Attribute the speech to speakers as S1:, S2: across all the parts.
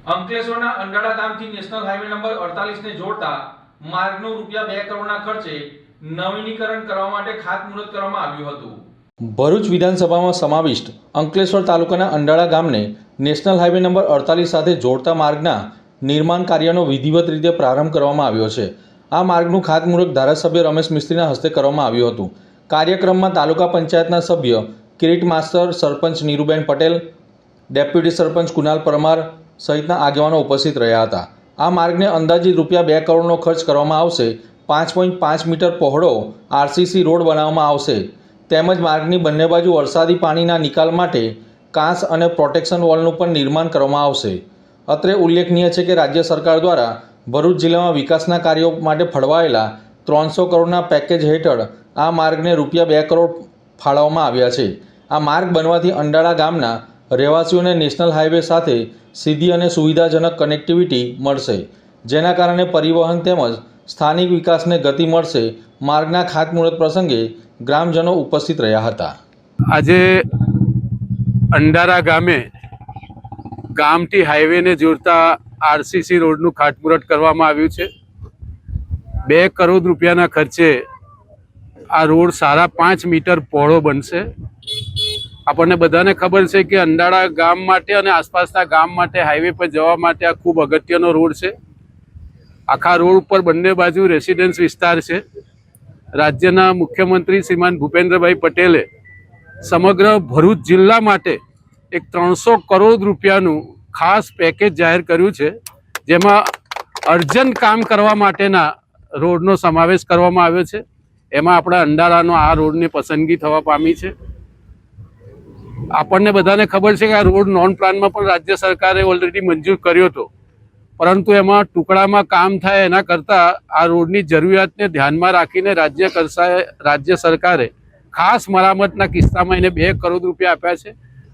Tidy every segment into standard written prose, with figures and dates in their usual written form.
S1: અંકલેશ્વરના અંડાળા ગામથી national highway number 48 ને જોડતા માર્ગનું ₹2 કરોડના ખર્ચે નવીનીકરણ કરવા માટે ખાતમુહૂર્ત કરવામાં આવ્યું હતું। ભરૂચ વિધાનસભામાં સમાવિષ્ટ અંકલેશ્વર તાલુકાના અંડાળા ગામને નેશનલ હાઈવે નંબર 48 સાથે જોડતા માર્ગના નિર્માણ કાર્યનો વિધિવત રીતે પ્રારંભ કરવામાં આવ્યો છે। આ માર્ગનું ખાતમુહૂર્ત ધારાસભ્ય રમેશ મિસ્ત્રીના હસ્તે કરવામાં આવ્યું હતું। કાર્યક્રમમાં તાલુકા પંચાયતના સભ્ય કિરીટ માસ્તર, સરપંચ નીરુબેન પટેલ, ડેપ્યુટી સરપંચ કુનાલ પરમાર સહિતના આગેવાનો ઉપસ્થિત રહ્યા હતા। આ માર્ગને અંદાજિત ₹2 કરોડનો ખર્ચ કરવામાં આવશે। 5.5 મીટર પહોળો આરસીસી રોડ બનાવવામાં આવશે તેમજ માર્ગની બંને બાજુ વરસાદી પાણીના નિકાલ માટે કાંસ અને પ્રોટેક્શન વોલનું પણ નિર્માણ કરવામાં આવશે। અત્રે ઉલ્લેખનીય છે કે રાજ્ય સરકાર દ્વારા ભરૂચ જિલ્લામાં વિકાસના કાર્યો માટે ફળવાયેલા 300 કરોડના પેકેજ હેઠળ આ માર્ગને ₹2 કરોડ ફાળવવામાં આવ્યા છે। આ માર્ગ બનવાથી અંડાળા ગામના રહેવાસીઓને નેશનલ હાઈવે સાથે સીધી અને સુવિધાજનક કનેક્ટિવિટી મળશે, જેના કારણે પરિવહન તેમજ સ્થાનિક વિકાસને ગતિ મળશે। માર્ગના ખાતમુહૂર્ત પ્રસંગે ગ્રામજનો ઉપસ્થિત રહ્યા હતા।
S2: આજે અંડારા ગામે ગામથી હાઈવેને જોડતા આરસીસી રોડનું ખાતમુહૂર્ત કરવામાં આવ્યું છે। ₹2 કરોડ રૂપિયાના ખર્ચે આ રોડ 5.5 મીટર પહોળો બનશે। આપણને બધાને ખબર છે કે અંડાળા ગામ માટે અને આસપાસના ગામ માટે હાઈવે પર જવા માટે આ ખૂબ અગત્યનો રોડ છે। આખા રોડ ઉપર બંને બાજુ રેસિડેન્સ વિસ્તાર છે। રાજ્યના મુખ્યમંત્રી શ્રીમાન ભૂપેન્દ્રભાઈ પટેલે સમગ્ર ભરૂચ જિલ્લા માટે એક 300 કરોડ રૂપિયાનું ખાસ પેકેજ જાહેર કર્યું છે, જેમાં અર્જન્ટ કામ કરવા માટેના રોડનો સમાવેશ કરવામાં આવ્યો છે। એમાં આપણા અંડાળાનો આ રોડની પસંદગી થવા પામી છે। આપણને બધાને ખબર છે કે આ રોડ નોન પ્લાનમાં પણ રાજ્ય સરકારે ઓલરેડી મંજૂર કર્યો હતો, પરંતુ એમાં ટુકડામાં કામ થાય એના કરતાં આ રોડની જરૂરિયાતને ધ્યાનમાં રાખીને રાજ્ય સરકારે ખાસ મરામતના કિસ્સામાં એને ₹2 કરોડ રૂપિયા આપ્યા છે।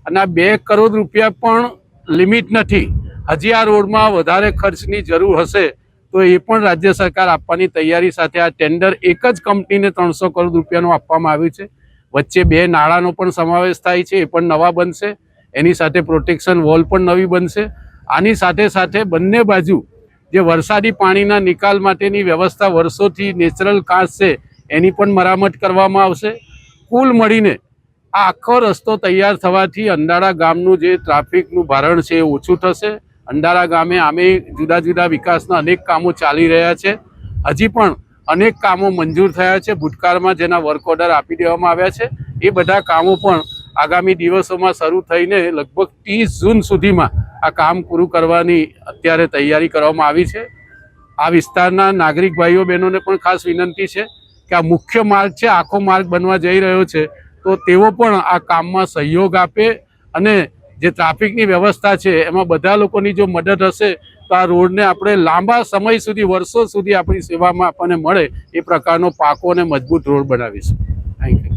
S2: અને આ ₹2 કરોડ રૂપિયા પણ લિમિટ નથી। હજી આ રોડમાં વધારે ખર્ચની જરૂર હશે તો એ પણ રાજ્ય સરકાર આપવાની તૈયારી સાથે આ ટેન્ડર એક જ કંપનીને 300 કરોડ રૂપિયાનું આપવામાં આવ્યું છે। વચ્ચે 2 નાળાનો પણ સમાવેશ થાય છે, એ પણ નવા બનશે। એની સાથે પ્રોટેક્શન વોલ પણ નવી બનશે। આની સાથે સાથે બંને બાજુ જે વરસાદી પાણીના નિકાલ માટેની વ્યવસ્થા વર્ષોથી નેચરલ કાંસ છે એની પણ મરામત કરવામાં આવશે। કુલ મળીને આ આખો રસ્તો તૈયાર થવાથી અંડાળા ગામનું જે ટ્રાફિકનું ભારણ છે એ ઓછું થશે। અંડાળા ગામે આમે જુદા જુદા વિકાસના અનેક કામો ચાલી રહ્યા છે। હજી પણ અનેક કામો મંજૂર થયા છે ભૂતકાળમાં, જેના વર્ક ઓર્ડર આપી દેવામાં આવ્યા છે। એ બધા કામો પણ આગામી દિવસોમાં શરૂ થઈને લગભગ 30 જૂન સુધીમાં આ કામ પૂરું કરવાની અત્યારે તૈયારી કરવામાં આવી છે। આ વિસ્તારના નાગરિક ભાઈઓ બહેનોને પણ ખાસ વિનંતી છે કે આ મુખ્ય માર્ગ છે, આખો માર્ગ બનવા જઈ રહ્યો છે, તો તેઓ પણ આ કામમાં સહયોગ આપે અને જે ટ્રાફિકની વ્યવસ્થા છે એમાં બધા લોકોની જો મદદ હશે તો આ રોડને આપણે લાંબા સમય સુધી, વર્ષો સુધી આપણી સેવામાં આપણને મળે એ પ્રકારનો પાકો અને મજબૂત રોડ બનાવીશું। Thank you.